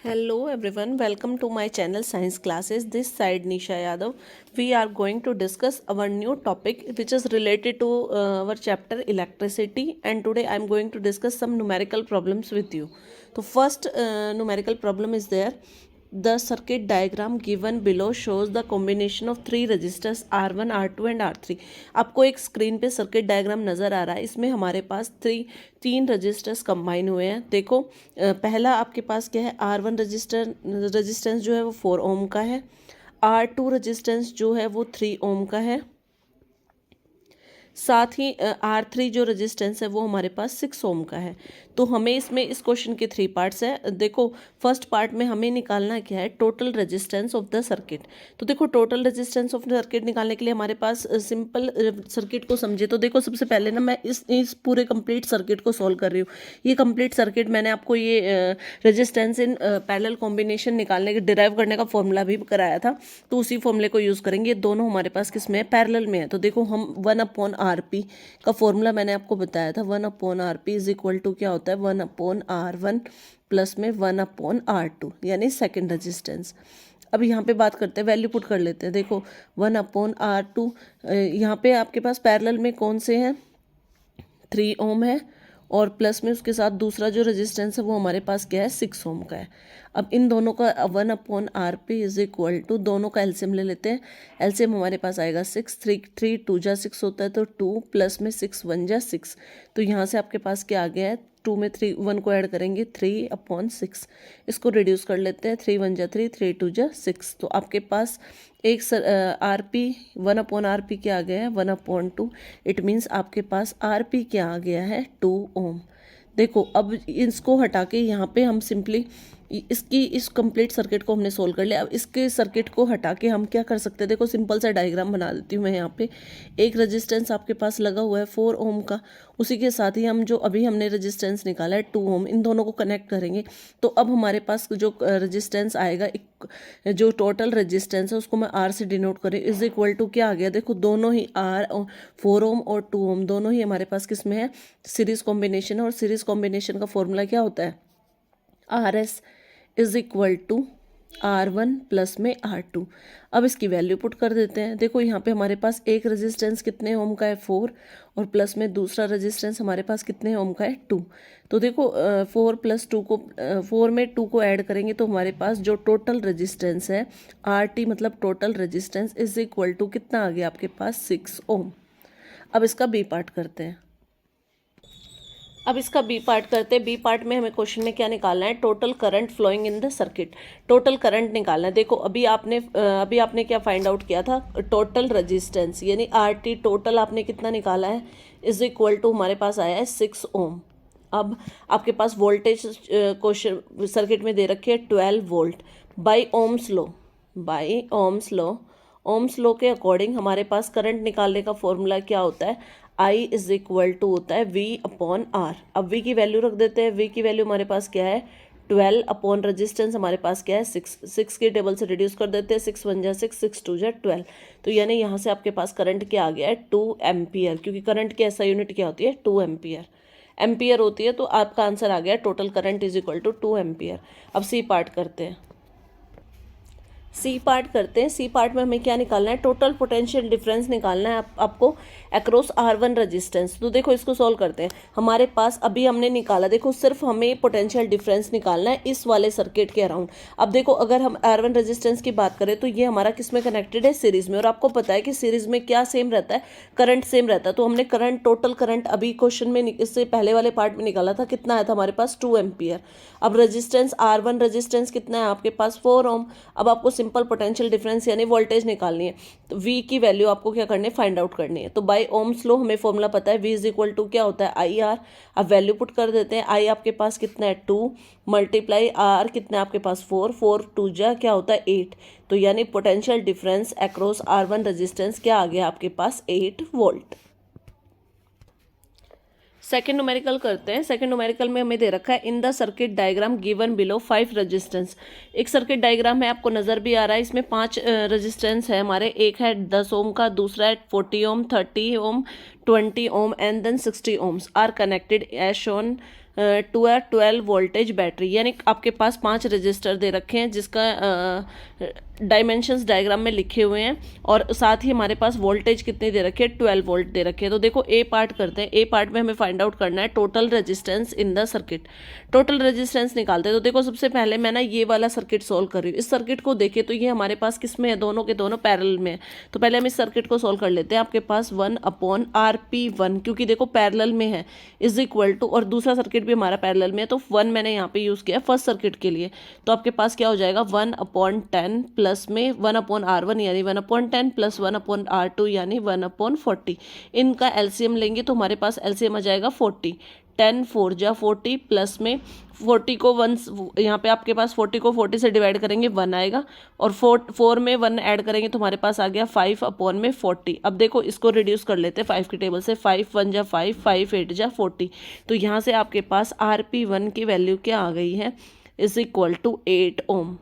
Hello everyone, welcome to my channel Science Classes. This side Nisha Yadav. We are going to discuss our new topic which is related to our chapter electricity, and today I am going to discuss some numerical problems with you. So first numerical problem is there. The circuit diagram given below shows the combination of three resistors R1, R2 and R3. आपको एक screen पे circuit diagram नज़र आ रहा है. इसमें हमारे पास तीन registers combine हुए हैं. देखो पहला आपके पास क्या है, R1 रजिस्टेंस जो है वो 4 ओम का है. R2 रजिस्टेंस जो है वो 3 ओम का है. साथ ही R3 जो रेजिस्टेंस है वो हमारे पास 6 ओम का है. तो हमें इसमें इस क्वेश्चन के 3 पार्ट्स है. देखो फर्स्ट पार्ट में हमें निकालना क्या है, total resistance of the circuit. तो देखो total resistance of the circuit निकालने के लिए हमारे पास सिंपल सर्किट को समझे. तो देखो सबसे पहले ना मैं इस पूरे कंप्लीट सर्किट को सॉल्व कर रही हूँ. ये कंप्लीट सर्किट मैंने आपको ये रेजिस्टेंस इन पैरेलल कॉम्बिनेशन निकालने के डिराइव करने का फॉर्मूला भी कराया था. तो उसी फॉर्मूले को यूज़ करेंगे. दोनों हमारे पास किस में है, पैरेलल में है. तो देखो हम 1/RP का फॉर्मूला मैंने आपको बताया था. 1/RP इज इक्वल टू क्या होता है, 1/R1 प्लस में 1/R2 यानी सेकेंड रेजिस्टेंस. अब यहाँ पे बात करते हैं, वैल्यू पुट कर लेते हैं. देखो 1/R2 यहाँ पे आपके पास पैरेलल में कौन से हैं, 3 ओम है, और प्लस में उसके साथ दूसरा जो रेजिस्टेंस है वो हमारे पास क्या है, 6 ओम का है. अब इन दोनों का 1/RP इज इक्वल टू, दोनों का एलसीएम ले लेते हैं. एलसीएम हमारे पास आएगा 6, 3 2 जा 6 होता है तो 2 प्लस में 6 1 जा 6. तो यहाँ से आपके पास क्या आ गया है, 2 में 3 1 को ऐड करेंगे 3/6. इसको रिड्यूस कर लेते हैं, 3 1 जा 3 3 2 जा 6. तो आपके पास एक RP 1/RP क्या आ गया है, 1/2. इट मीन्स आपके पास RP क्या आ गया है, 2 ओम. देखो अब इसको हटा के यहाँ पे हम सिंपली इस कंप्लीट सर्किट को हमने सोल्व कर लिया. अब इसके सर्किट को हटा के हम क्या कर सकते हैं, देखो सिंपल सा डायग्राम बना देती हूँ मैं. यहाँ पे एक रेजिस्टेंस आपके पास लगा हुआ है 4 ओम का. उसी के साथ ही हम जो अभी हमने रेजिस्टेंस निकाला है 2 ओम, इन दोनों को कनेक्ट करेंगे. तो अब हमारे पास जो रेजिस्टेंस आएगा, जो टोटल रेजिस्टेंस है उसको मैं R से डिनोट करें, इज इक्वल टू क्या आ गया, देखो दोनों ही 4 ओम और 2 ओम दोनों ही हमारे पास किस में है, सीरीज कॉम्बिनेशन है. और सीरीज कॉम्बिनेशन का फॉर्मूला क्या होता है, RS is equal to R1 plus में R2. अब इसकी वैल्यू पुट कर देते हैं. देखो यहाँ पे हमारे पास एक रेजिस्टेंस कितने ओम का है, 4, और प्लस में दूसरा रेजिस्टेंस हमारे पास कितने ओम का है, 2. तो देखो 4 प्लस 2 को 4 में 2 को ऐड करेंगे तो हमारे पास जो टोटल रेजिस्टेंस है RT मतलब total resistance is equal to कितना आ गया आपके पास, 6 ओम. अब इसका बी पार्ट करते हैं. अब इसका बी पार्ट करते हैं. बी पार्ट में हमें क्वेश्चन में क्या निकालना है, total current flowing in the circuit. Total current निकालना है. देखो अभी आपने क्या फाइंड आउट किया था, टोटल रेजिस्टेंस यानी RT टोटल आपने कितना निकाला है, इज इक्वल टू हमारे पास आया है 6 ओम. अब आपके पास वोल्टेज क्वेश्चन सर्किट में दे रखी है 12 volt by Ohm's law. Ohm's law के अकॉर्डिंग हमारे पास करंट निकालने का फॉर्मूला क्या होता है, I इज इक्वल टू होता है V/R. अब V की वैल्यू रख देते हैं. V की वैल्यू हमारे पास क्या है, 12 अपॉन रेजिस्टेंस हमारे पास क्या है, 6 के टेबल से रिड्यूस कर देते हैं, 6 1 जा 6 6 2 जा 12. तो यानी यहाँ से आपके पास करंट क्या आ गया है, 2 एम्पियर, क्योंकि करंट की ऐसा यूनिट क्या होती है, 2 एम्पियर होती है. तो आपका आंसर आ गया total current is equal to 2 ampere. अब सी पार्ट करते हैं. सी पार्ट में हमें क्या निकालना है, टोटल पोटेंशियल डिफरेंस निकालना है आपको अक्रॉस R1 रेजिस्टेंस. तो देखो इसको सॉल्व करते हैं. हमारे पास अभी हमने निकाला, देखो सिर्फ हमें पोटेंशियल डिफरेंस निकालना है इस वाले सर्किट के अराउंड. अब देखो अगर हम R1 रेजिस्टेंस की बात करें तो ये हमारा किस में कनेक्टेड है, सीरीज में. और आपको पता है कि सीरीज में क्या सेम रहता है, करंट सेम रहता है. तो हमने टोटल करंट अभी क्वेश्चन में इससे पहले वाले पार्ट में निकाला था, कितना आया था हमारे पास, 2 एम्पियर. अब रेजिस्टेंस R1 रेजिस्टेंस कितना है आपके पास, 4 ओम. अब आपको सिंपल पोटेंशियल डिफरेंस यानी वोल्टेज निकालनी है. तो V की वैल्यू आपको क्या करनी है, फाइंड आउट करनी है. तो बाय ओम्स लॉ हमें फॉर्मूला पता है, V इज इक्वल टू क्या होता है, IR. अब वैल्यू पुट कर देते हैं. I आपके पास कितना है, 2 मल्टीप्लाई R कितना है आपके पास, 4 4 2 जा क्या होता है, 8. तो यानी potential difference across R1 resistance क्या आ गया आपके पास, 8 वोल्ट. सेकेंड न्यूमेरिकल करते हैं. सेकेंड न्यूमेरिकल में हमें दे रखा है, इन the circuit diagram given below 5 resistance. एक सर्किट डायग्राम है, आपको नज़र भी आ रहा है. इसमें 5 रेजिस्टेंस है हमारे. एक है 10 ओम का, दूसरा है 40 ohm, 30 ohm, 20 ohm and then 60 ohms are connected as shown to a 12 voltage battery, यानी आपके पास 5 रजिस्टर दे रखे हैं जिसका डायमेंशंस डायग्राम में लिखे हुए हैं, और साथ ही हमारे पास वोल्टेज कितनी दे रखी है, 12 वोल्ट दे रखे हैं। तो देखो ए पार्ट करते हैं। ए पार्ट में हमें फाइंड आउट करना है total resistance in the circuit. Total resistance निकालते हैं। तो देखो सबसे पहले मैं ना ये वाला सर्किट सोल्व कर रही हूँ। इस सर्किट को देखिए तो ये हमारे पास किस में है, दोनों के दोनों पैरेलल में है। तो पहले हम इस सर्किट को सोल्व कर लेते हैं। आपके पास 1/RP1, क्योंकि देखो पैरेलल में है, इज इक्वल टू, और दूसरा सर्किट भी हमारा पैरेलल में है तो 1 मैंने यहाँ पे यूज़ किया फर्स्ट सर्किट के लिए। तो आपके पास क्या हो जाएगा, 1/10 प्लस में 1/R1 यानी 1/10 प्लस 1/R2 यानी 1/40। इनका एलसीएम लेंगे तो हमारे पास एलसीएम आ जाएगा 40। 10 4 जा 40 प्लस में 40 को 1, यहाँ पे आपके पास 40 को 40 से डिवाइड करेंगे 1 आएगा, और 4 में 1 ऐड करेंगे तो हमारे पास आ गया 5/40। अब देखो इसको रिड्यूस कर लेते हैं 5 की टेबल से। 5 1 जा 5, 5 8 जा 40। तो यहाँ से आपके पास RP1 की वैल्यू क्या आ गई है, इज इक्वल टू 8 ओम।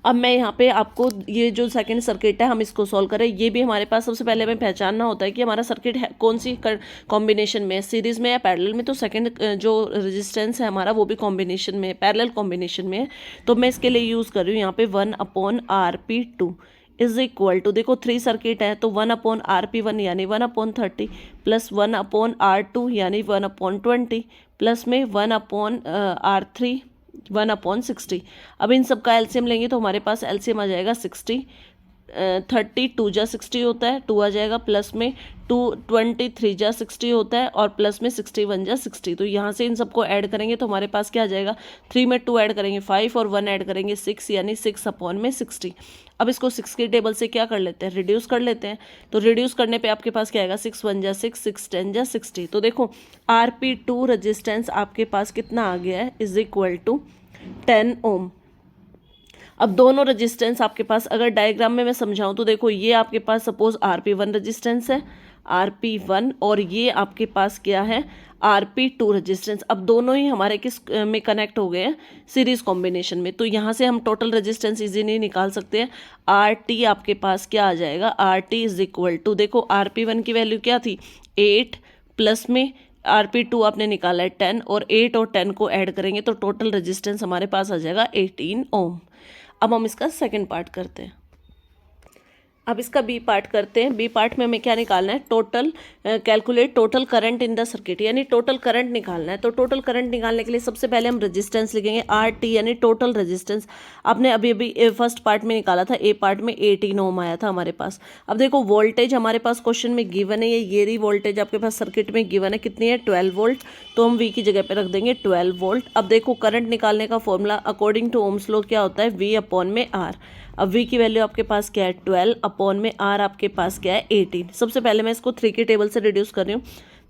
अब मैं यहाँ पे आपको ये जो सेकंड सर्किट है हम इसको सॉल्व करें। ये भी हमारे पास सबसे पहले हमें पहचानना होता है कि हमारा सर्किट है कौन सी कॉम्बिनेशन में है, सीरीज में या पैरेलल में। तो सेकंड जो रेजिस्टेंस है हमारा वो भी कॉम्बिनेशन में है, पैरेलल कॉम्बिनेशन में है। तो मैं इसके लिए यूज़ कर रही हूँ यहाँ पे 1/RP2 इज इक्वल टू, देखो 3 सर्किट है तो 1/RP1 यानी 1/30 प्लस 1/R2 यानी 1/20 प्लस में 1/R3 1/60। अब इन सब का एलसीएम लेंगे तो हमारे पास एलसीएम आ जाएगा 60। 30 2 जा 60 होता है, 2 आ जाएगा, प्लस में 23 जा 60 होता है, और प्लस में 61 जा 60। तो यहाँ से इन सबको ऐड करेंगे तो हमारे पास क्या आ जाएगा, 3 में 2 ऐड करेंगे 5 और 1 ऐड करेंगे 6 यानी 6/60। अब इसको 6 की टेबल से क्या कर लेते हैं, रिड्यूस कर लेते हैं। तो रिड्यूस करने पे आपके पास क्या आएगा, 6 1 जा 6, 6 10 जा 60। तो देखो RP2 रजिस्टेंस आपके पास कितना आ गया है, इज इक्वल टू 10 ओम। अब दोनों रजिस्टेंस आपके पास अगर डायग्राम में मैं समझाऊं तो देखो ये आपके पास सपोज RP1 रजिस्टेंस है, RP1, और ये आपके पास क्या है, RP2 रजिस्टेंस। अब दोनों ही हमारे किस में कनेक्ट हो गए हैं, सीरीज कॉम्बिनेशन में। तो यहाँ से हम टोटल रजिस्टेंस इजीली निकाल सकते हैं। RT आपके पास क्या आ जाएगा, RT इज इक्वल टू, देखो RP1 की वैल्यू क्या थी 8, प्लस में RP2 आपने निकाला है 10, और 8 और 10 को ऐड करेंगे तो टोटल रेजिस्टेंस हमारे पास आ जाएगा 18 ओम। अब हम इसका सेकंड पार्ट करते हैं। अब इसका बी पार्ट करते हैं। बी पार्ट में हमें क्या निकालना है, total calculate total current in the circuit, यानी टोटल करंट निकालना है। तो टोटल करंट निकालने के लिए सबसे पहले हम रेजिस्टेंस लिखेंगे RT यानी टोटल रेजिस्टेंस। आपने अभी अभी फर्स्ट पार्ट में निकाला था, ए पार्ट में 18 ओम आया था हमारे पास। अब देखो वोल्टेज हमारे पास क्वेश्चन में गिवन है, ये रही वोल्टेज आपके पास सर्किट में गिवन है, कितनी है 12 वोल्ट। तो हम वी की जगह पर रख देंगे 12 वोल्ट। अब देखो करंट निकालने का formula according to Ohm's law क्या होता है, V/R। अब V की वैल्यू आपके पास क्या है 12/R, आपके पास क्या है 18। सबसे पहले मैं इसको 3 की टेबल से रिड्यूस कर रही हूँ।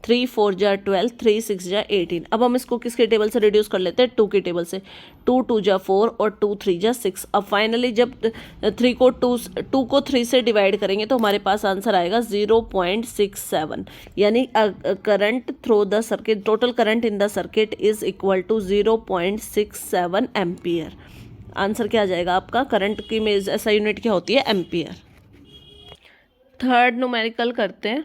3 4 जा 12, 3 6 जा 18। अब हम इसको किसके टेबल से रिड्यूस कर लेते हैं, 2 की टेबल से। 2 2 जा 4 और 2 3 जा 6। अब फाइनली जब 2 को 3 से डिवाइड करेंगे तो हमारे पास आंसर आएगा 0.67, यानी current through the circuit, total current in the circuit is equal to 0.67 ampere. Answer क्या आ जाएगा आपका, करंट की में ऐसा यूनिट क्या होती है, एम्पियर। थर्ड न्यूमेरिकल करते हैं।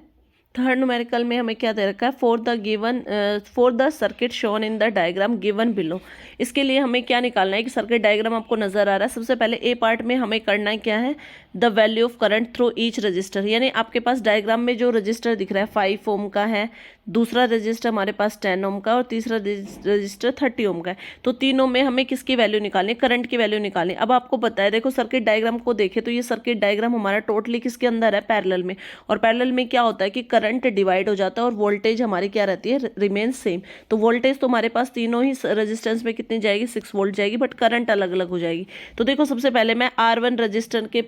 थर्ड न्यूमेरिकल में हमें क्या दे रखा है, for the circuit shown in the diagram given below. इसके लिए हमें क्या निकालना है कि सर्किट डायग्राम आपको नजर आ रहा है। सबसे पहले ए पार्ट में हमें करना है क्या है, the value of current through each resistor, यानी आपके पास डायग्राम में जो रजिस्टर दिख रहा है 5 ओम का है, दूसरा रजिस्टर हमारे पास 10 ओम का, और तीसरा रजिस्टर 30 ओम का है। तो तीनों में हमें किसकी वैल्यू निकालनी, करंट की वैल्यू निकालनी। अब आपको पता है, देखो सर्किट डायग्राम को देखें तो ये सर्किट डायग्राम हमारा टोटली किसके अंदर है, पैरेलल में। और पैरेलल में क्या होता है कि करंट डिवाइड हो जाता है और वोल्टेज हमारी क्या रहती है, रिमेन सेम। तो वोल्टेज तो हमारे पास तीनों ही रेजिस्टेंस में कितनी जाएगी, 6 वोल्ट जाएगी, बट करंट अलग अलग हो जाएगी। तो देखो सबसे पहले मैं R1 रजिस्टर के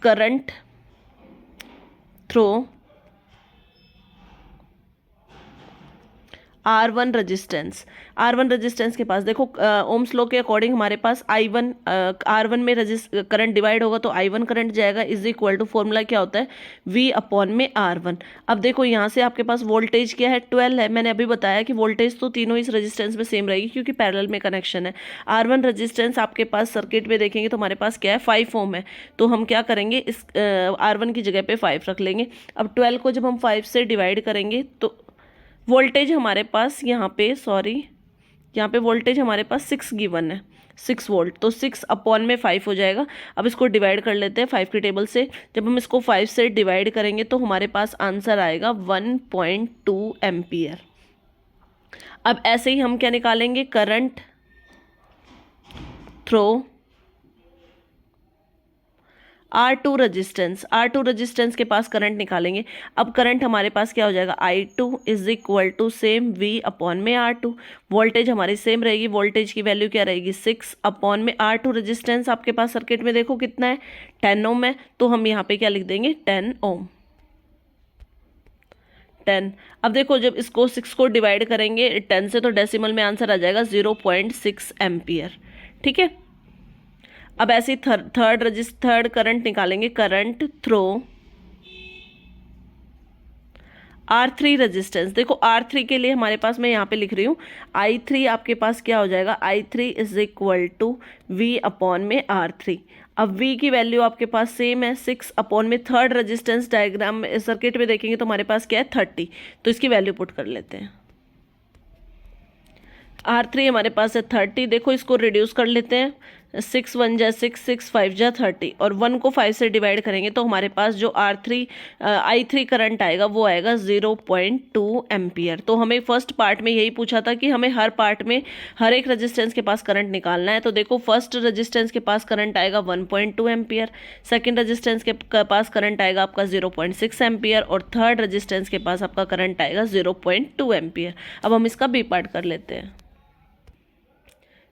करंट थ्रू R1 रेजिस्टेंस के पास देखो ओम्स लॉ के अकॉर्डिंग हमारे पास I1 R1 में करंट डिवाइड होगा तो I1 करंट जाएगा, इज इक्वल टू फॉर्मूला क्या होता है, V/R1। अब देखो यहाँ से आपके पास वोल्टेज क्या है, 12 है। मैंने अभी बताया कि वोल्टेज तो तीनों इस रेजिस्टेंस में सेम रहेगी क्योंकि पैरेलल में कनेक्शन है। R1 रेजिस्टेंस आपके पास सर्किट में देखेंगे तो हमारे पास क्या है, 5 ओम है। तो हम क्या करेंगे, इस R1 की जगह पे 5 रख लेंगे। अब 12 को जब हम 5 से डिवाइड करेंगे तो वोल्टेज हमारे पास यहाँ पे वोल्टेज हमारे पास 6 गिवन है, 6 वोल्ट, तो 6 अपॉन में 5 हो जाएगा। अब इसको डिवाइड कर लेते हैं 5 की टेबल से। जब हम इसको 5 से डिवाइड करेंगे तो हमारे पास आंसर आएगा 1.2 एम्पियर। अब ऐसे ही हम क्या निकालेंगे, करंट थ्रो R2 रेजिस्टेंस के पास करंट निकालेंगे। अब करंट हमारे पास क्या हो जाएगा, I2 is equal to same V upon में R2। वोल्टेज हमारी सेम रहेगी, वोल्टेज की वैल्यू क्या रहेगी, 6 अपॉन में R2। रेजिस्टेंस आपके पास सर्किट में देखो कितना है, 10 ओम है, तो हम यहाँ पे क्या लिख देंगे, 10 ओम। 10। अब देखो जब इसको 6 को डिवाइड करेंगे 10 से तो डेसिमल में आंसर आ जाएगा 0.6 एम्पियर। ठीक है। अब ऐसे थर्ड करंट निकालेंगे, करंट थ्रो R3 रेजिस्टेंस। देखो R3 के लिए हमारे पास, मैं यहाँ पे लिख रही हूँ, I3 आपके पास क्या हो जाएगा, I3 is equal to V upon में R3। अब V की वैल्यू आपके पास सेम है, 6 अपॉन में थर्ड रेजिस्टेंस डायग्राम सर्किट में देखेंगे तो हमारे पास क्या है, 30, तो इसकी वैल्यू पुट कर लेते हैं। R3 हमारे पास है 30। देखो इसको रिड्यूस कर लेते हैं, 6 1 जा 6, 6 5 जा 30, और 1 को 5 से डिवाइड करेंगे तो हमारे पास जो I3 करंट आएगा वो आएगा 0.2 एम्पियर। तो हमें फर्स्ट पार्ट में यही पूछा था कि हमें हर पार्ट में हर एक रेजिस्टेंस के पास करंट निकालना है। तो देखो फर्स्ट रेजिस्टेंस के पास करंट आएगा 1.2 एम्पियर, सेकेंड रेजिस्टेंस के पास करंट आएगा आपका 0.6 एम्पियर, और थर्ड रेजिस्टेंस के पास आपका करंट आएगा 0.2 एम्पियर। अब हम इसका बी पार्ट कर लेते हैं।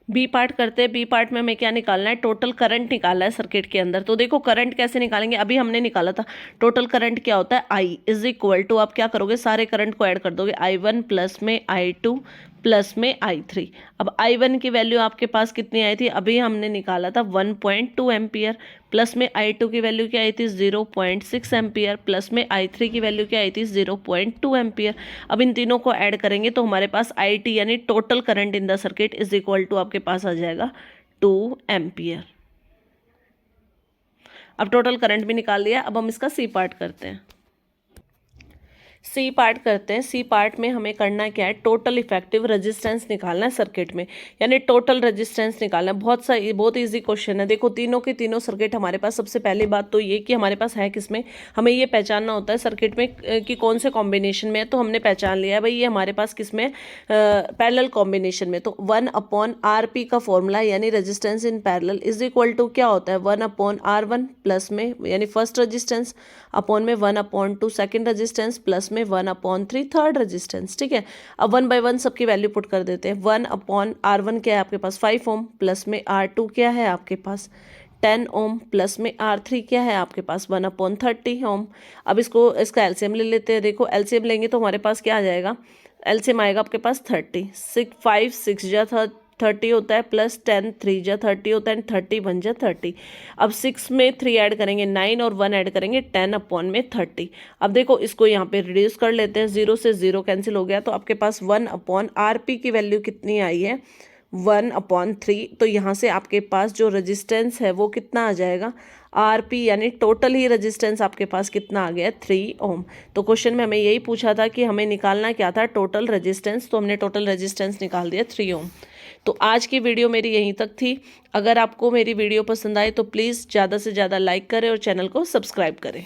बी पार्ट करते हैं। बी पार्ट में हमें क्या निकालना है, टोटल करंट निकालना है सर्किट के अंदर। तो देखो करंट कैसे निकालेंगे, अभी हमने निकाला था टोटल करंट क्या होता है, आई इज इक्वल टू, आप क्या करोगे, सारे करंट को ऐड कर दोगे, I1 प्लस में I2 प्लस में I3। अब I1 की वैल्यू आपके पास कितनी आई थी, अभी हमने निकाला था 1.2 एम्पियर, प्लस में I2 की वैल्यू क्या आई थी, 0.6 एम्पियर, प्लस में I3 की वैल्यू क्या आई थी, 0.2 एम्पियर। अब इन तीनों को ऐड करेंगे तो हमारे पास IT यानी total current in the circuit is equal to आपके पास आ जाएगा 2 एम्पियर। अब टोटल करंट भी निकाल लिया। अब हम इसका सी पार्ट करते हैं। सी पार्ट करते हैं। सी पार्ट में हमें करना क्या है, टोटल इफेक्टिव रेजिस्टेंस निकालना है सर्किट में, यानी टोटल रेजिस्टेंस निकालना है। बहुत इजी क्वेश्चन है। देखो तीनों के तीनों सर्किट हमारे पास, सबसे पहली बात तो ये कि हमारे पास है किसमें, हमें ये पहचानना होता है सर्किट में कि कौन से कॉम्बिनेशन में है। तो हमने पहचान लिया है भाई ये हमारे पास किसमें, पैरेलल कॉम्बिनेशन में। तो 1/RP का फॉर्मूला यानी resistance in parallel is equal to क्या होता है, 1/R1 प्लस में यानी फर्स्ट रेजिस्टेंस अपॉन में 1/2 सेकेंड रेजिस्टेंस प्लस में 1/3 थर्ड रेजिस्टेंस। ठीक है। अब 1 बाय 1 सबकी वैल्यू पुट कर देते हैं। 1/R1 क्या है आपके पास 5 ओम, प्लस में R2 क्या है आपके पास 10 ओम, प्लस में R3 क्या है आपके पास 1/30 ओम। अब इसका एलसीएम ले लेते हैं। देखो एलसीएम लेंगे तो हमारे पास क्या आ जाएगा, एलसीएम आएगा आपके पास 30, 5 6 जा 30 होता है, प्लस 10 3 जा 30 होता है, 30 1 जा 30। अब 6 में 3 ऐड करेंगे 9, और 1 ऐड करेंगे 10 अपॉन में 30। अब देखो इसको यहाँ पे रिड्यूस कर लेते हैं, 0 से 0 कैंसिल हो गया, तो आपके पास 1/RP की वैल्यू कितनी आई है, 1/3। तो यहाँ से आपके पास जो रेजिस्टेंस है वो कितना आ जाएगा, RP यानी टोटल ही रेजिस्टेंस आपके पास कितना आ गया, 3 ओम। तो क्वेश्चन में हमें यही पूछा था कि हमें निकालना क्या था, टोटल रेजिस्टेंस। तो हमने टोटल रेजिस्टेंस निकाल दिया 3 ओम। तो आज की वीडियो मेरी यहीं तक थी। अगर आपको मेरी वीडियो पसंद आए तो प्लीज़ ज़्यादा से ज़्यादा लाइक करें और चैनल को सब्सक्राइब करें।